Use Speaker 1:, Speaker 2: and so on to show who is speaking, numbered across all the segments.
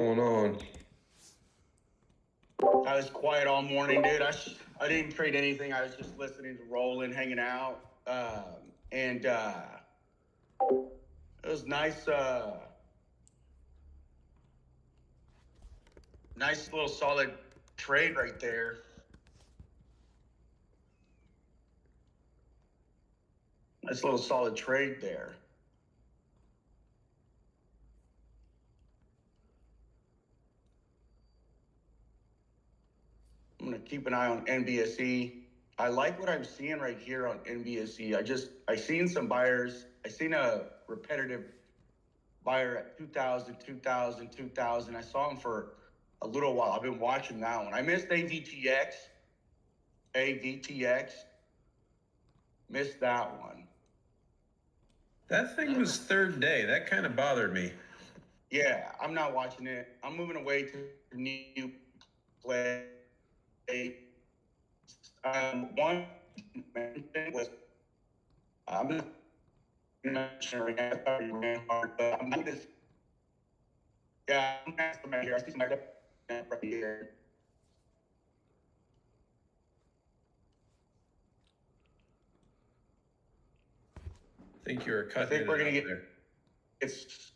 Speaker 1: Going on?
Speaker 2: I was quiet all morning, dude. I didn't trade anything. I was just listening to Roland, hanging out, and it was nice. Nice little solid trade right there. Nice little solid trade there. I'm gonna keep an eye on NBSE. I like what I'm seeing right here on NBSE. I seen some buyers. I seen a repetitive buyer at 2000, 2000, 2000. I saw him for a little while. I've been watching that one. I missed AVTX. Missed that one.
Speaker 1: That thing was third day. That kind of bothered me.
Speaker 2: Yeah, I'm not watching it. I'm moving away to new play. One was I'm not sure right now. I thought he ran hard, but I'm just yeah. I'm gonna ask him right here. I see some right here.
Speaker 1: I think you were
Speaker 2: I
Speaker 1: cutting
Speaker 2: think
Speaker 1: it
Speaker 2: we're gonna
Speaker 1: out
Speaker 2: get
Speaker 1: there.
Speaker 2: it's.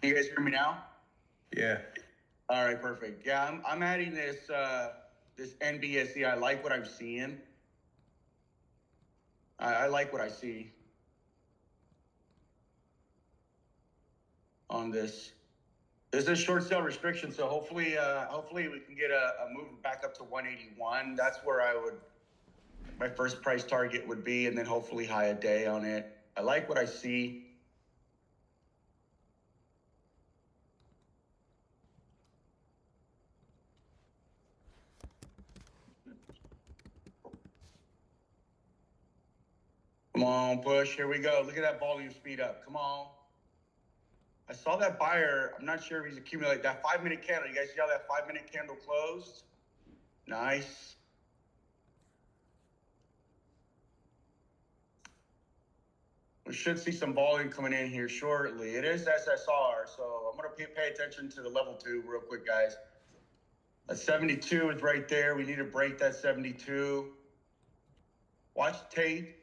Speaker 2: You guys hear me now?
Speaker 1: Yeah.
Speaker 2: All right, perfect. Yeah, I'm adding this this NBSE. I like what I'm seeing. I like what I see on this. This is a short sale restriction, so hopefully we can get a move back up to 181. That's where my first price target would be, and then hopefully high a day on it. I like what I see. Come on, push. Here we go. Look at that volume speed up. Come on. I saw that buyer. I'm not sure if he's accumulated that 5-minute candle. You guys see how that 5-minute candle closed? Nice. We should see some volume coming in here shortly. It is SSR, so I'm going to pay attention to the level 2 real quick, guys. That 72 is right there. We need to break that 72. Watch Tate.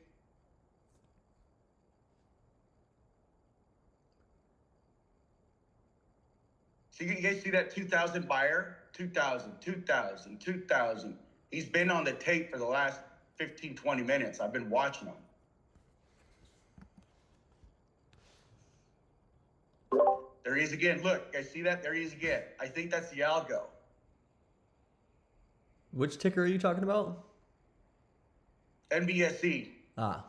Speaker 2: So you guys see that 2000 buyer? 2000, 2000, 2000. He's been on the tape for the last 15, 20 minutes. I've been watching him. There he is again. Look, guys, see that? There he is again. I think that's the algo.
Speaker 3: Which ticker are you talking about?
Speaker 2: NBSE.
Speaker 3: Ah.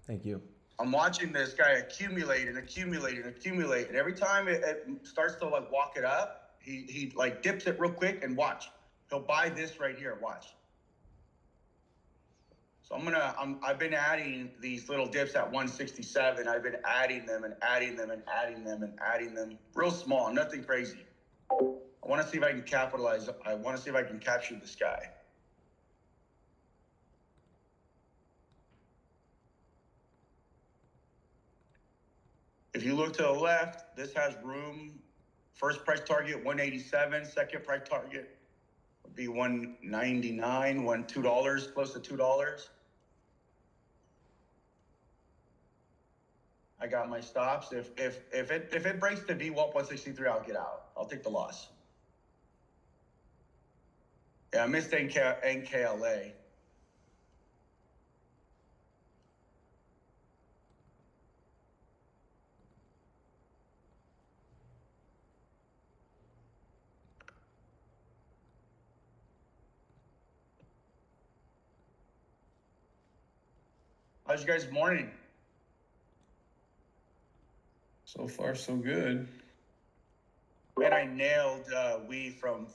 Speaker 3: Thank you.
Speaker 2: I'm watching this guy accumulate. And every time it starts to like walk it up, he like dips it real quick and watch. He'll buy this right here. Watch. So I've been adding these little dips at 167. I've been adding them and adding them and adding them and adding them. Real small, nothing crazy. I want to see if I can capitalize. I want to see if I can capture this guy. If you look to the left, this has room. First price target 187. Second price target would be 199. $2, close to $2. I got my stops. If it breaks the VWAP 163, I'll get out. I'll take the loss. Yeah, I missed NKLA. How's you guys' morning?
Speaker 1: So far, so good.
Speaker 2: Man, I nailed we from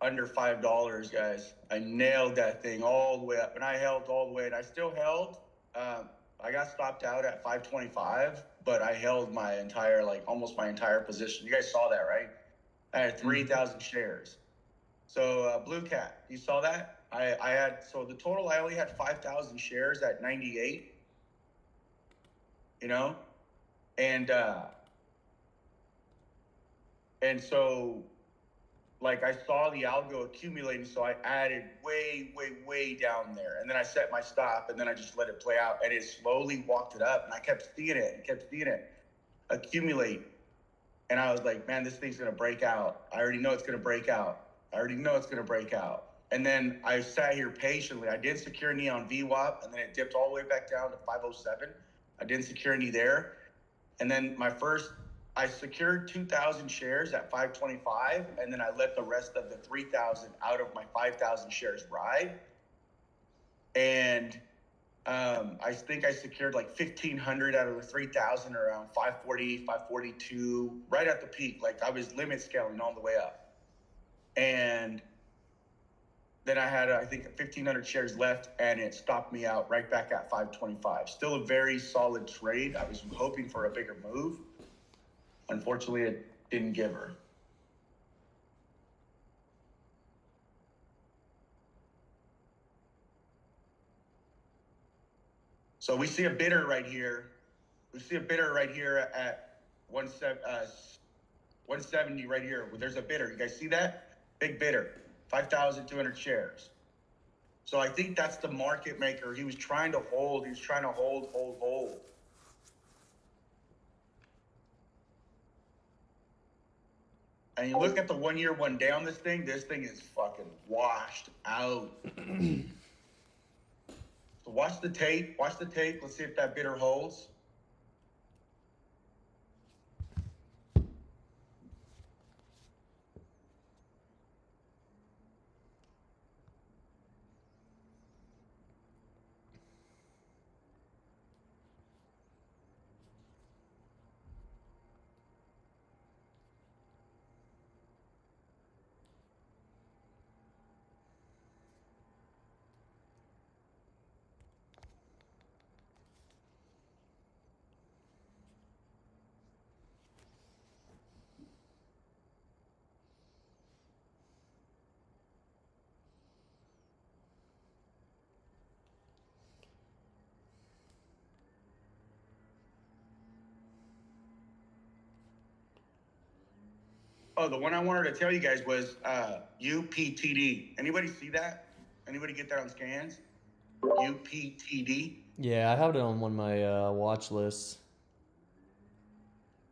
Speaker 2: under $5, guys. I nailed that thing all the way up, and I held all the way, and I still held. I got stopped out at 525, but I held my entire, almost my entire position. You guys saw that, right? I had 3,000 shares. So Blue Cat, you saw that? I had, so the total, I only had 5,000 shares at 98, you know? And so like I saw the algo accumulating, so I added way down there, and then I set my stop, and then I just let it play out, and it slowly walked it up, and I kept seeing it accumulate, and I was like, man, this thing's gonna break out. I already know it's gonna break out. And then I sat here patiently. I did secure any on VWAP, and then it dipped all the way back down to 507. I didn't secure any there, and then I secured 2,000 shares at 525, and then I let the rest of the 3,000 out of my 5,000 shares ride. And I think I secured like 1,500 out of the 3,000, around 540, 542, right at the peak. Like I was limit scaling all the way up. And then I had, I think, 1,500 shares left, and it stopped me out right back at 525. Still a very solid trade. I was hoping for a bigger move. Unfortunately, it didn't give her. So we see a bidder right here. At 170 right here. There's a bidder. You guys see that? Big bidder, 5,200 shares. So I think that's the market maker. He was trying to hold. Hold. And you look at the 1 year one down, this thing is fucking washed out. So watch the tape. Let's see if that bidder holds. Oh, the one I wanted to tell you guys was UPTD. Anybody see that? Anybody get that on scans? UPTD.
Speaker 3: Yeah, I have it on one of my watch lists.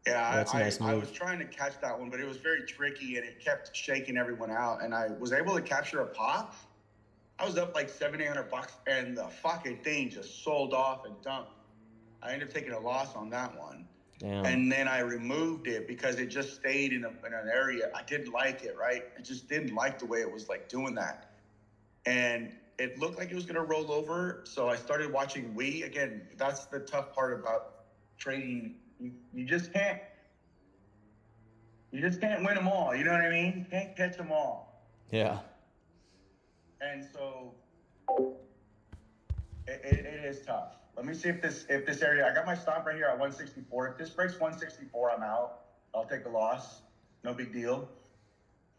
Speaker 2: Yeah,
Speaker 3: That's a nice
Speaker 2: I
Speaker 3: move.
Speaker 2: was trying to catch that one, but it was very tricky, and it kept shaking everyone out. And I was able to capture a pop. I was up like $700-800, and the fucking thing just sold off and dumped. I ended up taking a loss on that one.
Speaker 3: Damn.
Speaker 2: And then I removed it because it just stayed in an area. I didn't like it, right? I just didn't like the way it was like doing that. And it looked like it was going to roll over. So I started watching Wii. Again, that's the tough part about trading. You just can't win them all. You know what I mean? You can't catch them all.
Speaker 3: Yeah.
Speaker 2: And so it is tough. Let me see if this area, I got my stop right here at 164. If this breaks 164, I'm out. I'll take a loss. No big deal.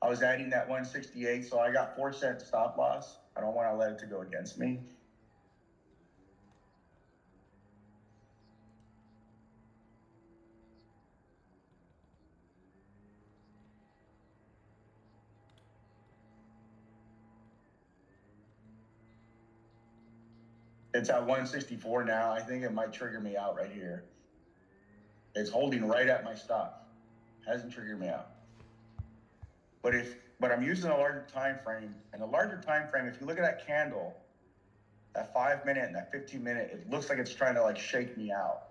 Speaker 2: I was adding that 168, so I got 4-cent stop loss. I don't want to let it to go against me. It's at 164 now. I think it might trigger me out right here. It's holding right at my stop. Hasn't triggered me out. But I'm using a larger time frame, and the larger time frame, if you look at that candle, that 5 minute and that 15 minute, it looks like it's trying to like shake me out.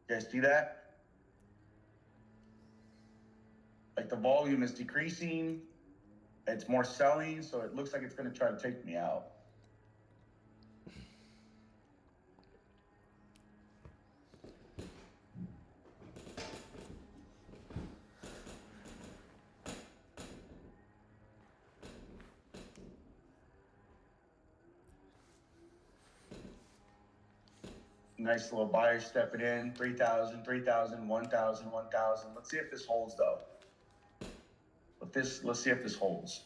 Speaker 2: You guys see that? Like the volume is decreasing. It's more selling, so it looks like it's going to try to take me out. Nice little buyer stepping in, 3,000, 3,000, 1,000, 1,000. Let's see if this holds though. Let's see if this holds.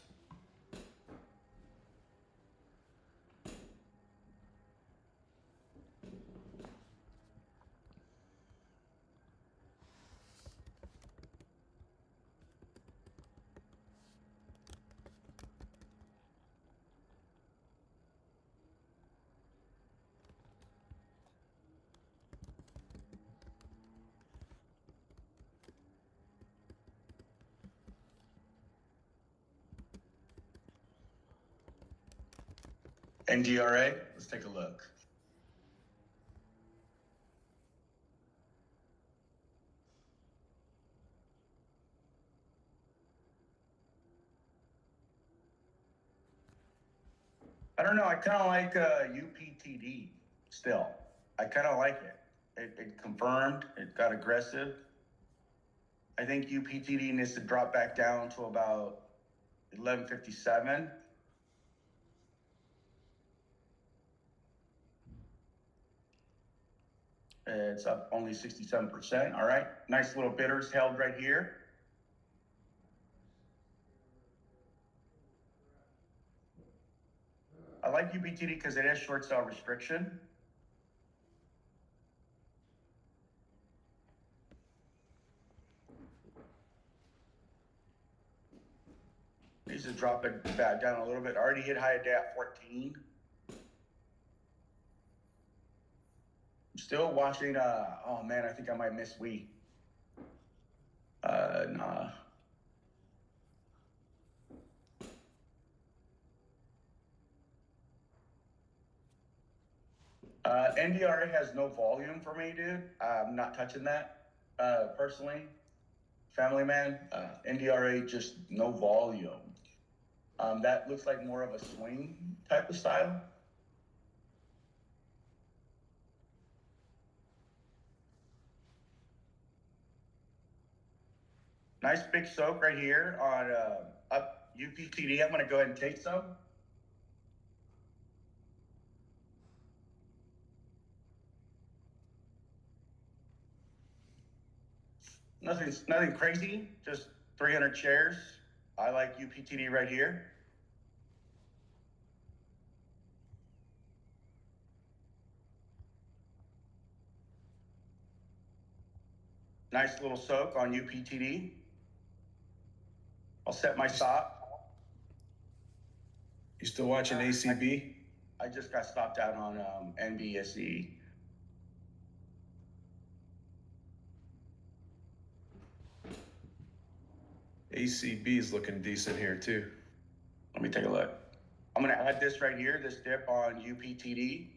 Speaker 2: NDRA, let's take a look. I don't know. I kind of like UPTD still. I kind of like it. It confirmed. It got aggressive. I think UPTD needs to drop back down to about 1157. It's up only 67%. All right. Nice little bidders held right here. I like UPTD because it has short sale restriction. Needs to drop it back down a little bit. Already hit high day at 14. I'm still watching, oh man, I think I might miss Wii. Nah. NDRA has no volume for me, dude. I'm not touching that, personally. Family man, NDRA just no volume. That looks like more of a swing type of style. Nice big soak right here on up UPTD. I'm gonna go ahead and take some. Nothing crazy, just 300 shares. I like UPTD right here. Nice little soak on UPTD. I'll set my stop.
Speaker 1: You still watching ACB?
Speaker 2: I just got stopped out on NBSE.
Speaker 1: ACB is looking decent here too.
Speaker 2: Let me take a look. I'm gonna add this right here, this dip on UPTD.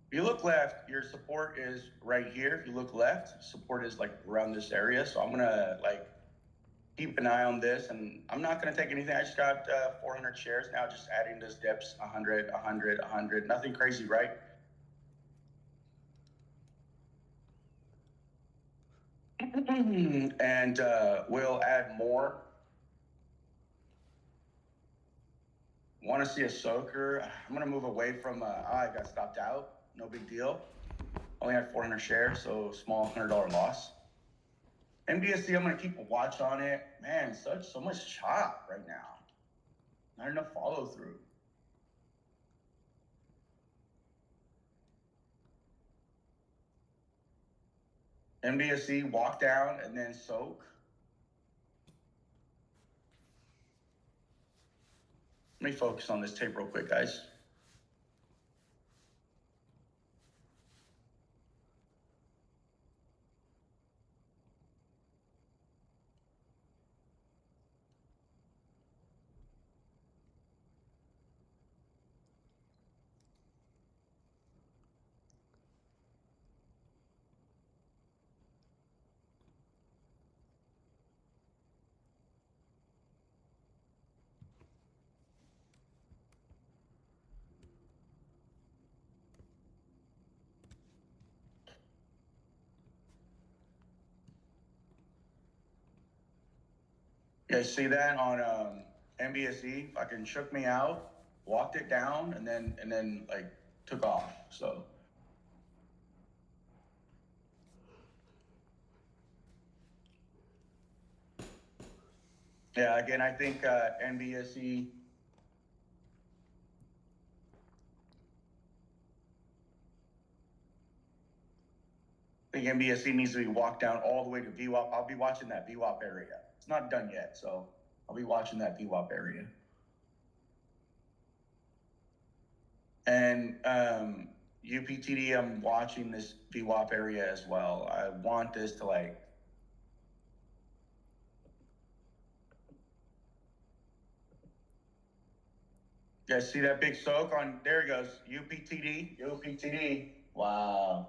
Speaker 2: If you look left, your support is right here. If you look left, support is like around this area. So I'm gonna like keep an eye on this, and I'm not gonna take anything. I just got 400 shares now, just adding those dips, 100, 100, 100. Nothing crazy, right? And we'll add more. Want to see a soaker? I'm gonna move away from. I got stopped out. No big deal. Only had 400 shares, so small $100 loss. MDSC, I'm gonna keep a watch on it. Man, so much chop right now. Not enough follow through. MDSC walk down and then soak. Let me focus on this tape real quick, guys. You guys see that on NBSE? Fucking shook me out, walked it down, and then like took off. So. Yeah, again, I think NBSE. I think NBSE needs to be walked down all the way to VWAP. I'll be watching that VWAP area. It's not done yet, so I'll be watching that VWAP area. And UPTD, I'm watching this VWAP area as well. I want this to like. You guys see that big soak on? There it goes. UPTD. Wow.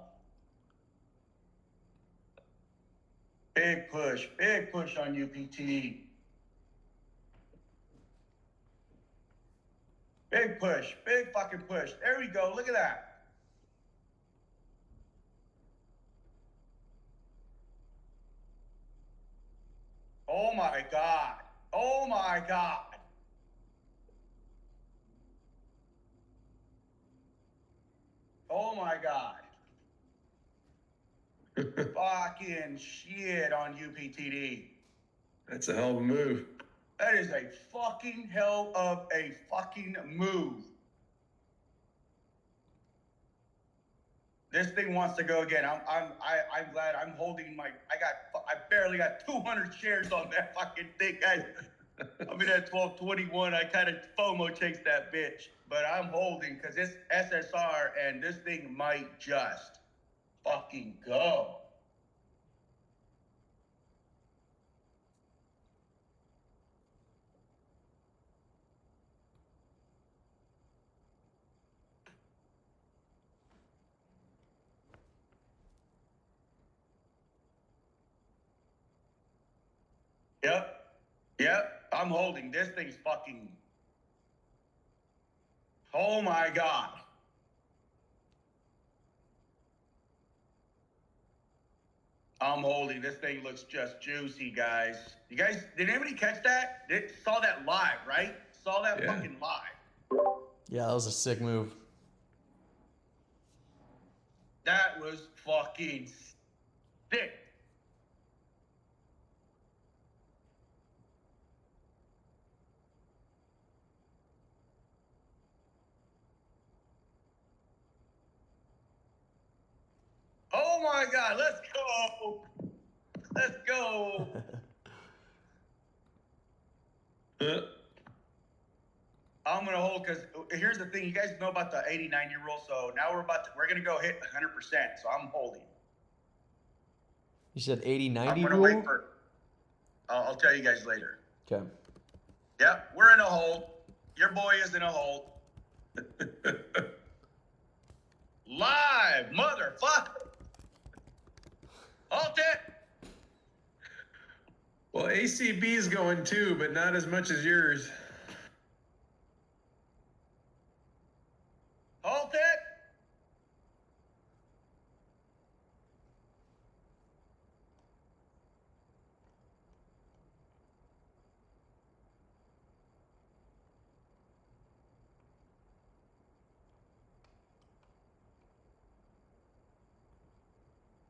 Speaker 2: Big push on UPTD. Big push, big fucking push. There we go, look at that. Oh my God, oh my God. Oh my God. Fucking shit on UPTD.
Speaker 1: That's a hell of a move.
Speaker 2: That is a fucking hell of a fucking move. This thing wants to go again. I'm glad I'm holding my. I barely got 200 shares on that fucking thing, guys. I'm in at 1221. I kind of FOMO chased that bitch, but I'm holding because it's SSR and this thing might just fucking go. Yep. I'm holding. This thing's fucking. Oh my God. I'm holding. This thing looks just juicy, guys. You guys, did anybody catch that? Saw that live, right? Saw that fucking live.
Speaker 3: Yeah, that was a sick move.
Speaker 2: That was fucking sick. Oh my God, let's go. Let's go. I'm gonna hold because here's the thing. You guys know about the 80-90 rule, so now we're gonna go hit 100%. So I'm holding.
Speaker 3: You said 80-90
Speaker 2: I'm gonna
Speaker 3: rule?
Speaker 2: wait for. I'll tell you guys later.
Speaker 3: Okay.
Speaker 2: Yep, we're in a hold. Your boy is in a hold. Live, motherfucker. Halt it.
Speaker 1: Well, ACB's going too, but not as much as yours.
Speaker 2: Halt it.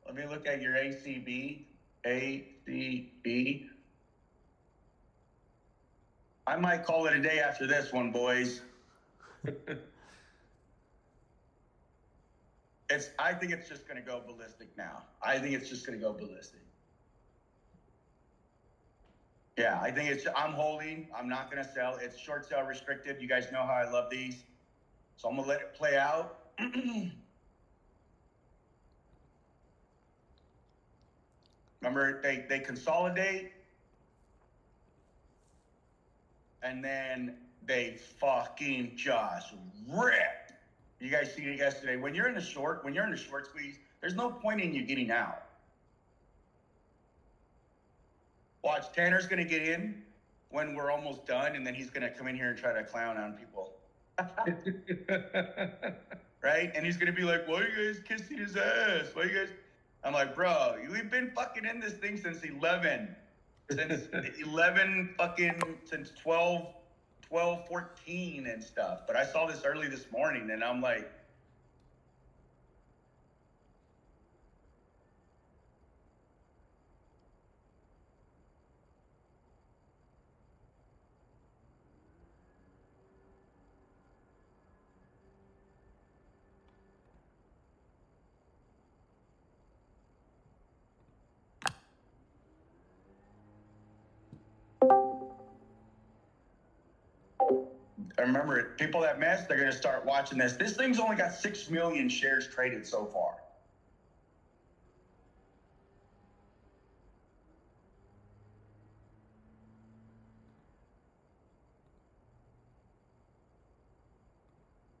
Speaker 2: Let me look at your ACB. ACB. I might call it a day after this one, boys. I think it's just going to go ballistic now. I think it's just going to go ballistic. Yeah, I think I'm holding. I'm not going to sell. It's short sale restricted. You guys know how I love these. So I'm going to let it play out. Remember, they consolidate. And then they fucking just rip. You guys seen it yesterday. When you're in a short squeeze, there's no point in you getting out. Watch, Tanner's gonna get in when we're almost done, and then he's gonna come in here and try to clown on people. Right? And he's gonna be like, why are you guys kissing his ass? Why you guys? I'm like, bro, we've been fucking in this thing since 11. since 11 fucking, since 14 and stuff. But I saw this early this morning and I'm like, I remember people that missed, they're going to start watching this. This thing's only got 6 million shares traded so far.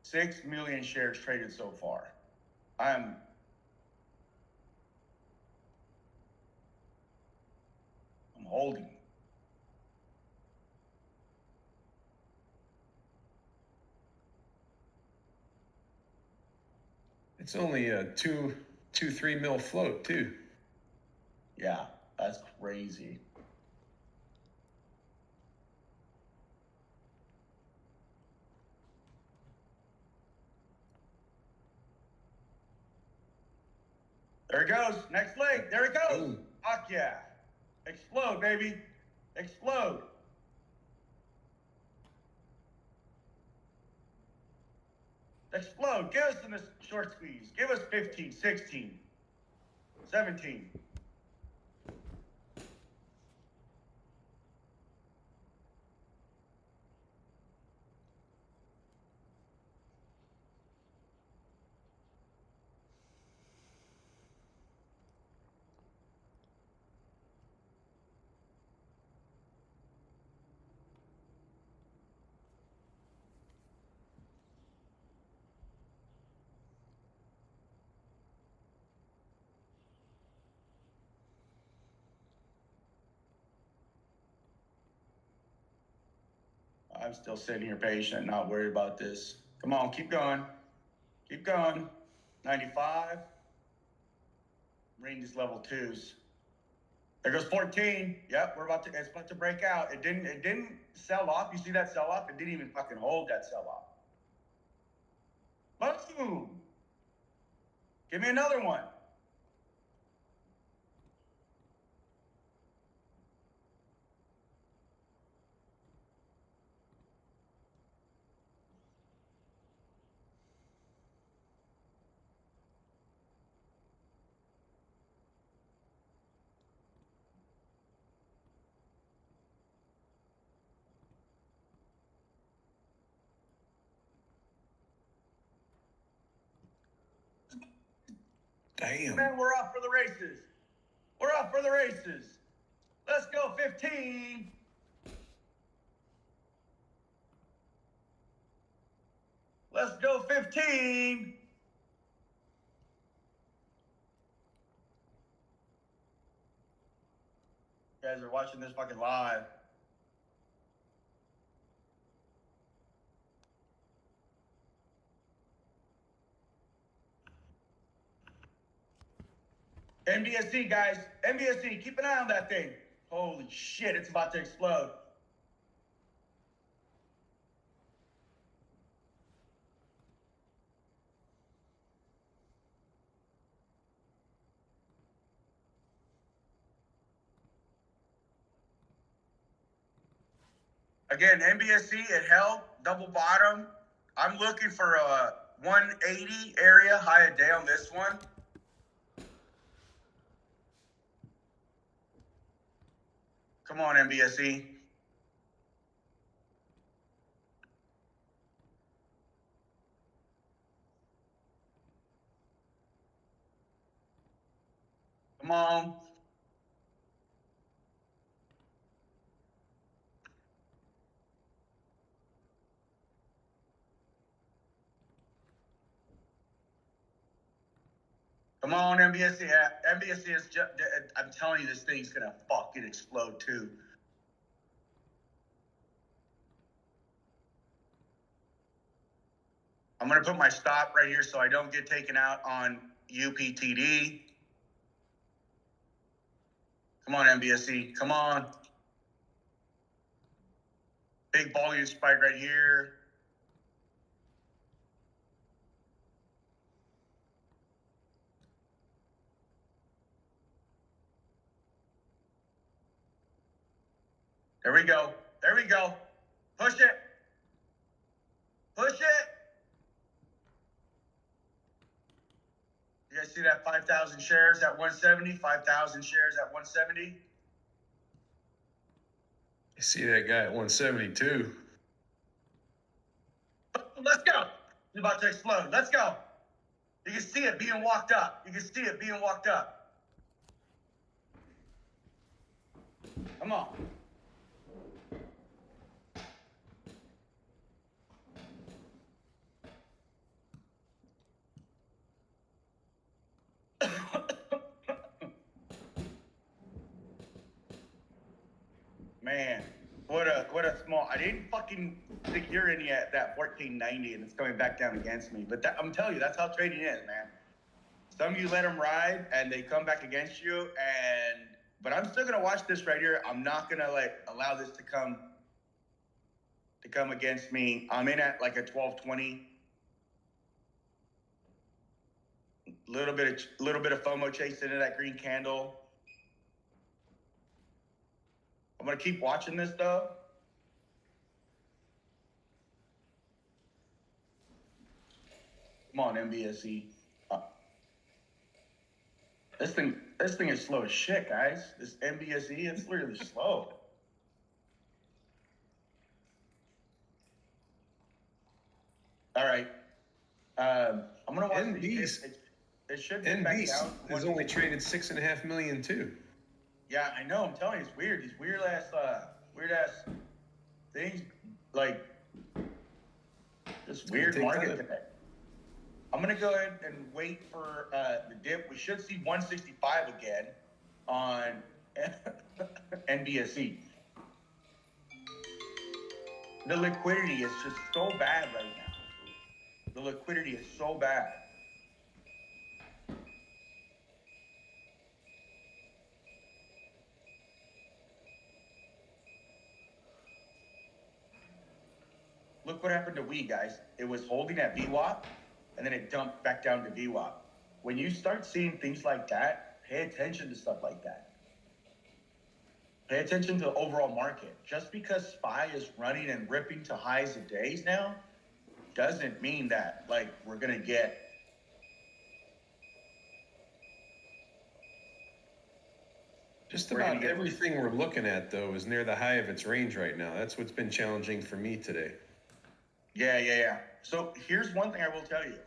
Speaker 2: $6 million shares traded so far. I'm holding.
Speaker 1: It's only a 3 mil float too.
Speaker 2: Yeah, that's crazy. There it goes. Next leg. There it goes.
Speaker 1: Boom.
Speaker 2: Fuck yeah. Explode, baby. Explode. Explode. Give us in this short squeeze. Give us 15, 16, 17. I'm still sitting here patient, not worried about this. Come on, keep going. Keep going. 95. Reading these level 2s. There goes 14. Yep, it's about to break out. It didn't sell off. You see that sell off? It didn't even fucking hold that sell off. Boom. Give me another one.
Speaker 1: Damn.
Speaker 2: Man, we're off for the races. We're off for the races. Let's go 15. Let's go 15. You guys are watching this fucking live. NBSC, guys. NBSC, keep an eye on that thing. Holy shit, it's about to explode. Again, NBSC, it held, double bottom. I'm looking for a 180 area, high a day on this one. Come on, NBSC. Come on. Come on, NBSC. NBSC is just, I'm telling you, this thing's going to fucking explode too. I'm going to put my stop right here so I don't get taken out on UPTD. Come on, NBSE. Come on. Big volume spike right here. There we go. There we go. Push it. Push it. You guys see that 5,000 shares at 170? 5,000 shares at 170?
Speaker 1: I see that guy at 172.
Speaker 2: Let's go. It's about to explode. Let's go. You can see it being walked up. You can see it being walked up. Come on. Man, what a small. I didn't fucking secure any at that 1490, and it's coming back down against me. But I'm telling you, that's how trading is, man. Some of you let them ride, and they come back against you. But I'm still gonna watch this right here. I'm not gonna allow this to come against me. I'm in at like a 1220. Little bit of FOMO chasing into that green candle. I'm gonna keep watching this though. Come on, MBSE. This thing is slow as shit, guys. This MBSE, it's literally slow. All right. I'm gonna watch
Speaker 1: NB's.
Speaker 2: It should be back
Speaker 1: NB
Speaker 2: down.
Speaker 1: has only traded 6.5 million too.
Speaker 2: Yeah, I know. I'm telling you, it's weird. These weird ass things, like this weird market today. I'm gonna go ahead and wait for the dip. We should see 165 again on NBSE. The liquidity is just so bad right now. The liquidity is so bad. Look what happened to we, guys. It was holding at VWAP, and then it dumped back down to VWAP. When you start seeing things like that, pay attention to stuff like that. Pay attention to the overall market. Just because SPY is running and ripping to highs of days now, doesn't mean that we're gonna get
Speaker 1: just about everything we're looking at though is near the high of its range right now. That's what's been challenging for me today.
Speaker 2: Yeah. So here's one thing I will tell you.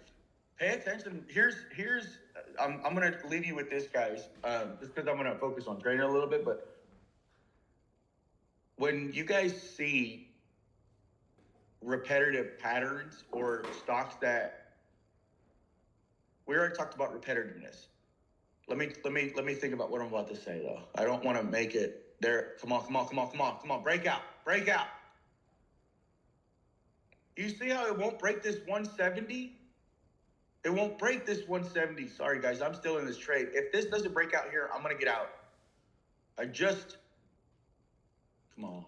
Speaker 2: Pay attention. I'm gonna leave you with this, guys. Just because I'm gonna focus on trading a little bit, but when you guys see repetitive patterns or stocks that we already talked about repetitiveness. Let me think about what I'm about to say though. I don't want to make it there. Come on. Break out. You see how it won't break this 170? It won't break this 170. Sorry guys, I'm still in this trade. If this doesn't break out here, I'm gonna get out. Come on.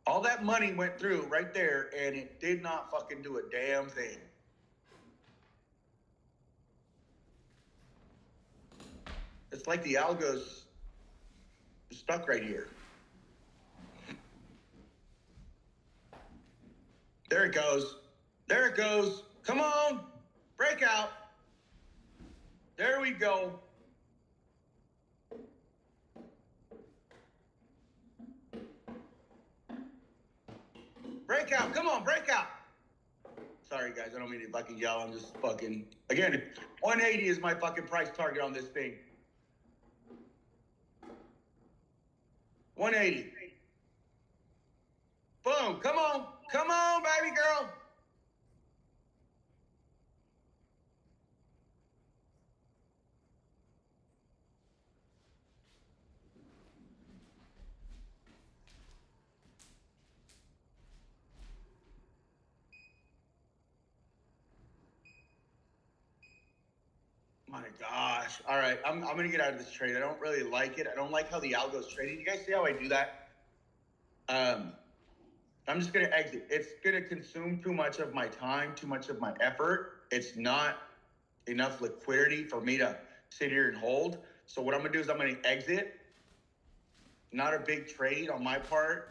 Speaker 2: All that money went through right there, and it did not fucking do a damn thing. It's like the algo's stuck right here. There it goes. Come on. Breakout. There we go. Breakout. Come on, breakout. Sorry, guys. I don't mean to fucking yell. I'm just fucking... Again, 180 is my fucking price target on this thing. 180. Boom. Come on, baby girl. My God. gosh. All right. I'm going to get out of this trade. I don't really like it. I don't like how the algo's trading. You guys see how I do that? I'm just going to exit. It's going to consume too much of my time, too much of my effort. It's not enough liquidity for me to sit here and hold. So what I'm going to do is I'm going to exit. Not a big trade on my part,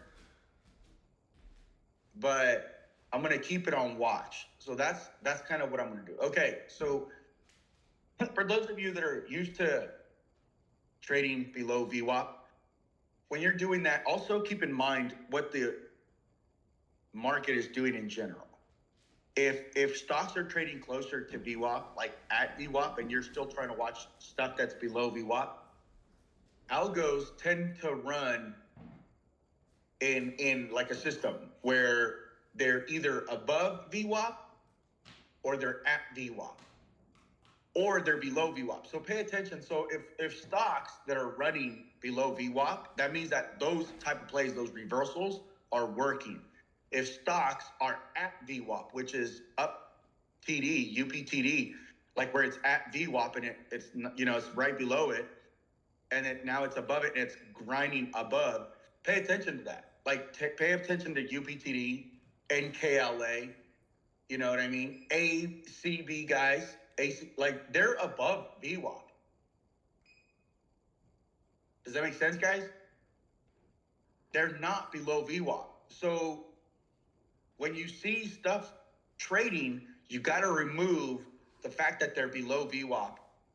Speaker 2: but I'm going to keep it on watch. So that's kind of what I'm going to do. Okay. So for those of you that are used to trading below VWAP, when you're doing that, also keep in mind what the market is doing in general. If stocks are trading closer to VWAP, like at VWAP, and you're still trying to watch stuff that's below VWAP, algos tend to run in like a system where they're either above VWAP or they're at VWAP or they're below VWAP. So pay attention. So if stocks that are running below VWAP, that means that those type of plays, those reversals are working. If stocks are at VWAP, which is up TD, UPTD, like where it's at VWAP and it's it's right below it, and now it's above it and it's grinding above, pay attention to that. Like pay attention to UPTD, NKLA, you know what I mean? ACB guys, like they're above VWAP. Does that make sense, guys? They're not below VWAP. So when you see stuff trading, you got to remove the fact that they're below VWAP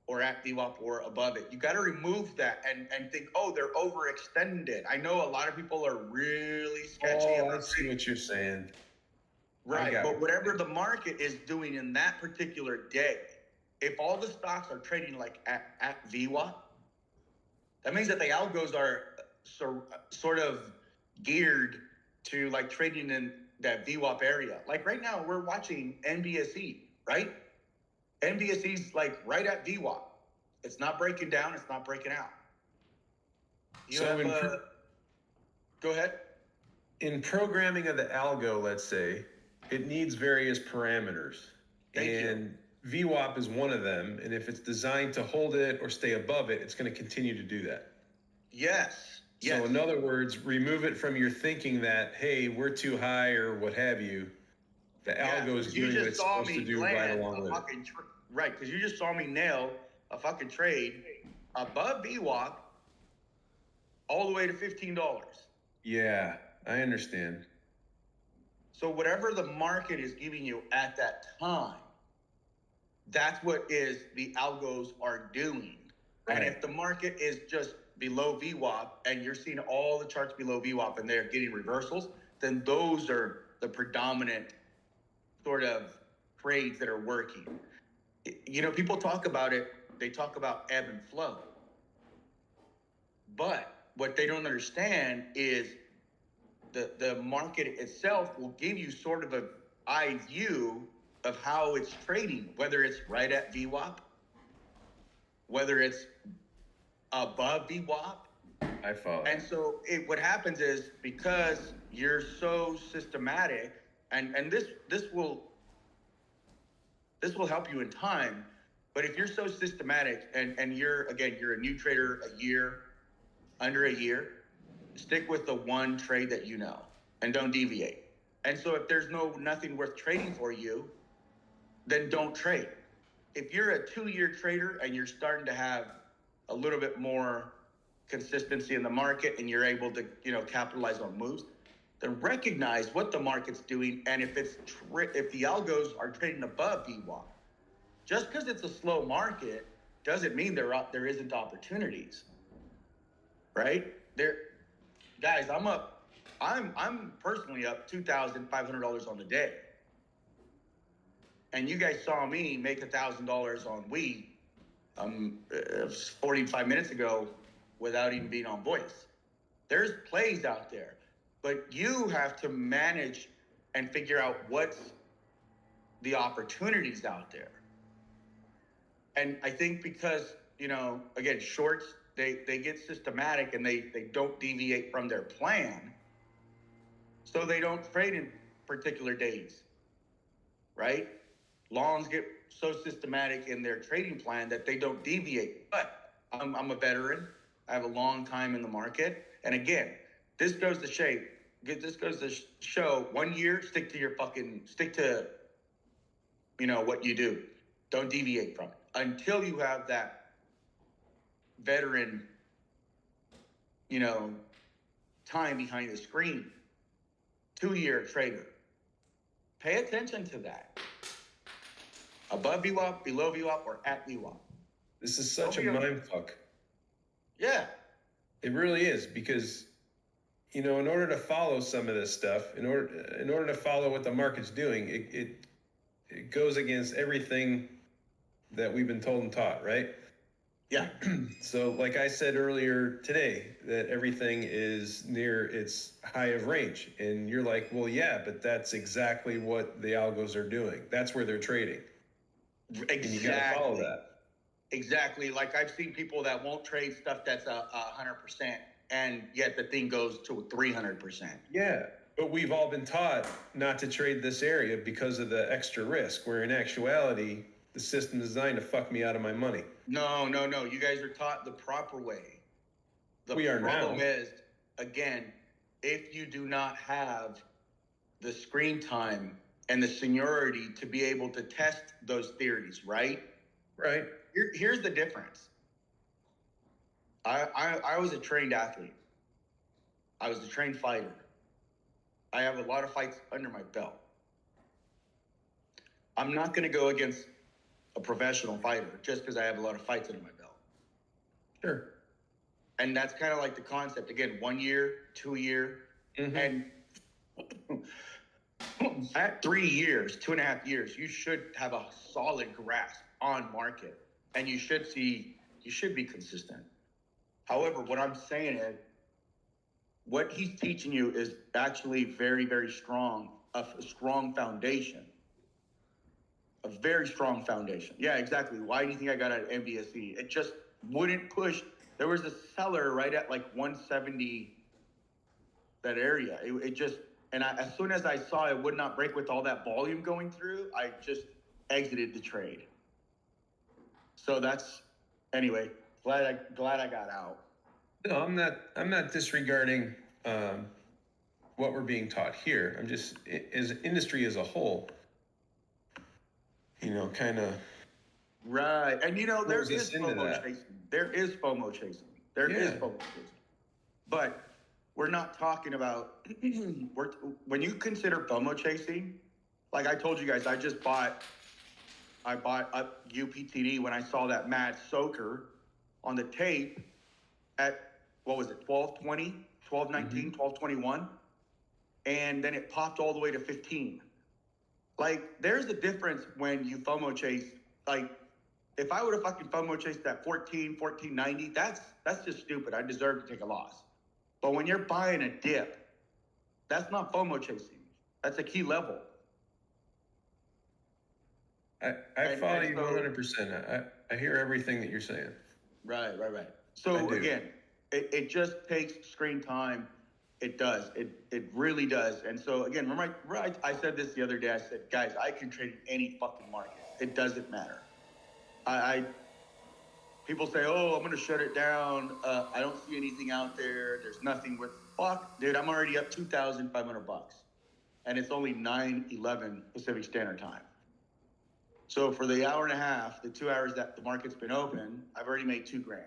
Speaker 2: or at VWAP or above it. You got to remove that and think, oh, they're overextended. I know a lot of people are really sketchy.
Speaker 1: Oh, I see what you're saying.
Speaker 2: Right, but whatever the market is doing in that particular day, if all the stocks are trading like at VWAP, that means that the algos are sort of geared to like trading in that VWAP area. Like right now, we're watching NBSE, right? NBSE's like right at VWAP. It's not breaking down. It's not breaking out. Go ahead.
Speaker 1: In programming of the algo, let's say, it needs various parameters. And VWAP is one of them. And if it's designed to hold it or stay above it, it's going to continue to do that.
Speaker 2: Yes.
Speaker 1: So in other words, remove it from your thinking that, hey, we're too high or what have you. The algo is doing what it's supposed to do right along with it.
Speaker 2: Right, because you just saw me nail a fucking trade above VWAP all the way to $15.
Speaker 1: Yeah, I understand.
Speaker 2: So whatever the market is giving you at that time, that's what is the algos are doing. Right. And if the market is just below VWAP and you're seeing all the charts below VWAP and they're getting reversals, then those are the predominant sort of trades that are working. You know, people talk about it. They talk about ebb and flow. But what they don't understand is the market itself will give you sort of an eye view of how it's trading, whether it's right at VWAP, whether it's above VWAP.
Speaker 1: I follow.
Speaker 2: And so what happens is because you're so systematic, and this will help you in time, but if you're so systematic and you're a new trader under a year, stick with the one trade that you know and don't deviate. And so if there's nothing worth trading for you, then don't trade. If you're a 2-year trader and you're starting to have a little bit more consistency in the market and you're able to, capitalize on moves, then recognize what the market's doing. And if the algos are trading above VWAP, just because it's a slow market doesn't mean there isn't opportunities, right? Guys, I'm personally up $2,500 on the day. And you guys saw me make $1,000 on weed 45 minutes ago without even being on voice. There's plays out there, but you have to manage and figure out what's the opportunities out there. And I think because, again, shorts, they get systematic and they don't deviate from their plan. So they don't trade in particular days, right? longs get so systematic in their trading plan that they don't deviate. But I'm a veteran. I have a long time in the market. And again, this goes to show 1 year, stick to, what you do. Don't deviate from it until you have that veteran, time behind the screen. 2-year trader. Pay attention to that. Above VWAP, below VWAP, or at VWAP.
Speaker 1: This is such a mind fuck.
Speaker 2: Yeah.
Speaker 1: It really is, because in order to follow some of this stuff, in order to follow what the market's doing, it goes against everything that we've been told and taught, right?
Speaker 2: Yeah.
Speaker 1: So like I said earlier today, that everything is near its high of range. And you're like, well, yeah, but that's exactly what the algos are doing. That's where they're trading.
Speaker 2: Exactly.
Speaker 1: And you gotta follow that.
Speaker 2: Exactly. Like I've seen people that won't trade stuff that's 100%, and yet the thing goes to 300%.
Speaker 1: Yeah, but we've all been taught not to trade this area because of the extra risk, where in actuality, the system is designed to fuck me out of my money.
Speaker 2: No. You guys are taught the proper way.
Speaker 1: We are now.
Speaker 2: The problem is, again, if you do not have the screen time and the seniority to be able to test those theories, right?
Speaker 1: Right.
Speaker 2: Here's the difference. I was a trained athlete. I was a trained fighter. I have a lot of fights under my belt. I'm not going to go against a professional fighter just because I have a lot of fights under my belt.
Speaker 1: Sure.
Speaker 2: And that's kind of like the concept. Again, 1 year, 2 year, and at 3 years, 2.5 years, you should have a solid grasp on market, and you should be consistent. However, what I'm saying is, what he's teaching you is actually very, very strong, a strong foundation. A very strong foundation. Yeah, exactly. Why do you think I got at MBSE? It just wouldn't push. There was a seller right at like 170, that area. It just, and as soon as I saw it would not break with all that volume going through, I just exited the trade. So that's, anyway, glad I got out.
Speaker 1: No, I'm not disregarding what we're being taught here. I'm just, as industry as a whole, kind of.
Speaker 2: Right. And there is
Speaker 1: FOMO
Speaker 2: chasing. There is FOMO chasing. There is FOMO chasing. But we're not talking about, when you consider FOMO chasing, like I told you guys, I bought up UPTD when I saw that mad soaker on the tape at, what was it, 12.20, 12.19, 12.21. And then it popped all the way to 15. Like, there's a difference when you FOMO chase. Like, if I would have fucking FOMO chased that 14.90, that's just stupid. I deserve to take a loss. But when you're buying a dip, that's not FOMO chasing. That's a key level.
Speaker 1: I follow you 100%. I hear everything that you're saying.
Speaker 2: Right. So again, it just takes screen time. It does. It really does. And so again, remember I said this the other day. I said, guys, I can trade any fucking market. It doesn't matter. People say, oh, I'm going to shut it down. I don't see anything out there. There's nothing worth. Fuck, dude, I'm already up $2,500. And it's only 9:11 Pacific Standard Time. So for the hour and a half, the 2 hours that the market's been open, I've already made $2,000.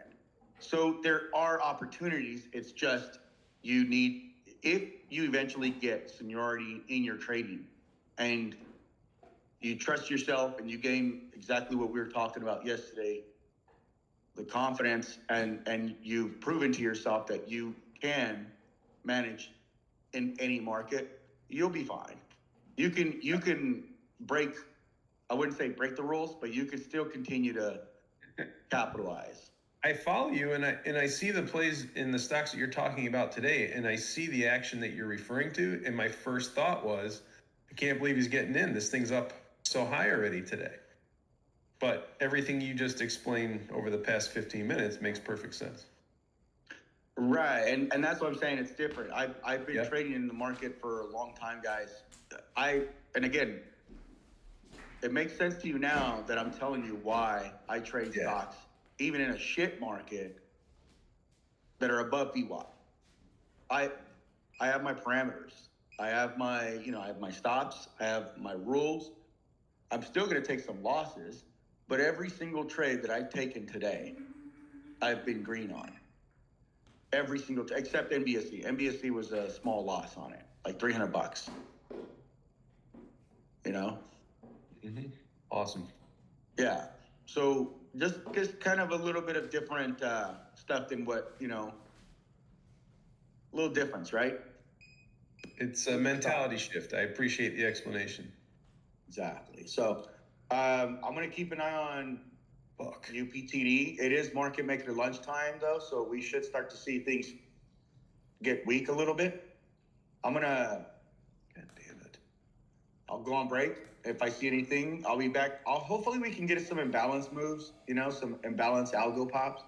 Speaker 2: So there are opportunities. It's just, if you eventually get seniority in your trading and you trust yourself and you gain exactly what we were talking about yesterday, the confidence, and you've proven to yourself that you can manage in any market, you'll be fine. You can break, I wouldn't say break the rules, but you can still continue to capitalize.
Speaker 1: I follow you, and I see the plays in the stocks that you're talking about today, and I see the action that you're referring to, and my first thought was, I can't believe he's getting in. This thing's up so high already today. But everything you just explained over the past 15 minutes makes perfect sense.
Speaker 2: Right, and that's what I'm saying. It's different. I've been trading in the market for a long time, guys. And again, it makes sense to you now that I'm telling you why I trade
Speaker 1: Yeah.
Speaker 2: stocks, even in a shit market, that are above VWAP. I have my parameters. I have my, I have my stops. I have my rules. I'm still going to take some losses, but every single trade that I've taken today, I've been green on. Every single, except NBSE. NBSE was a small loss on it, like $300.
Speaker 1: Mm-hmm. Awesome.
Speaker 2: Yeah. So just kind of a little bit of different stuff than what, a little difference, right?
Speaker 1: It's a mentality shift. I appreciate the explanation.
Speaker 2: Exactly. So I'm going to keep an eye on UPTD. It is market maker lunchtime, though, so we should start to see things get weak a little bit. God damn it. I'll go on break. If I see anything, I'll be back. Hopefully we can get some imbalance moves, some imbalance algo pops.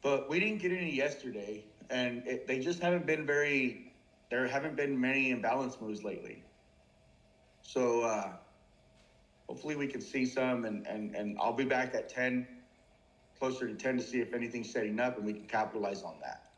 Speaker 2: But we didn't get any yesterday, and they just haven't been there haven't been many imbalance moves lately. So hopefully we can see some, and I'll be back at 10, closer to 10, to see if anything's setting up and we can capitalize on that.